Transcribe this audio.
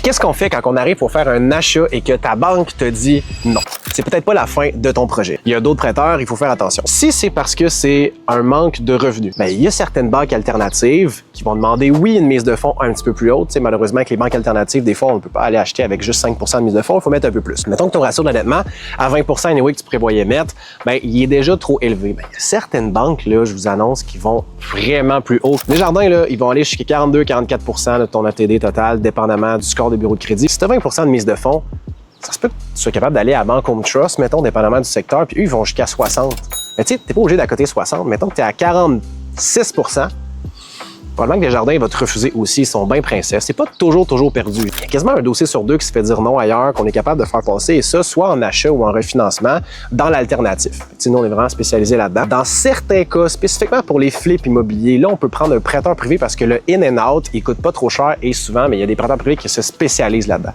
Qu'est-ce qu'on fait quand on arrive pour faire un achat et que ta banque te dit non? C'est peut-être pas la fin de ton projet. Il y a d'autres prêteurs, il faut faire attention. Si c'est parce que c'est un manque de revenus, bien, il y a certaines banques alternatives qui vont demander, oui, une mise de fonds un petit peu plus haute. Malheureusement, avec les banques alternatives, des fois, on ne peut pas aller acheter avec juste 5 % de mise de fonds, il faut mettre un peu plus. Mettons que ton ratio d'endettement à 20 % anyway que tu prévoyais mettre, bien, il est déjà trop élevé. Bien, il y a certaines banques, là, je vous annonce, qui vont vraiment plus haut. Desjardins, là, ils vont aller jusqu'à 42-44 % de ton ATD total, dépendamment du score de bureau de crédit. Si tu as 20 % de mise de fonds, ça se peut que tu sois capable d'aller à Banque Home Trust, mettons, dépendamment du secteur, puis eux, ils vont jusqu'à 60. Mais tu sais, t'es pas obligé d'accoter 60. Mettons que tu es à 46 %. Probablement que Desjardins va te refuser aussi. Ils sont bien princesses. C'est pas toujours perdu. Il y a quasiment un dossier sur deux qui se fait dire non ailleurs, qu'on est capable de faire passer, et ça, soit en achat ou en refinancement, dans l'alternatif. Nous, on est vraiment spécialisé là-dedans. Dans certains cas, spécifiquement pour les flips immobiliers, là, on peut prendre un prêteur privé parce que le in and out, il coûte pas trop cher et souvent, mais il y a des prêteurs privés qui se spécialisent là-dedans.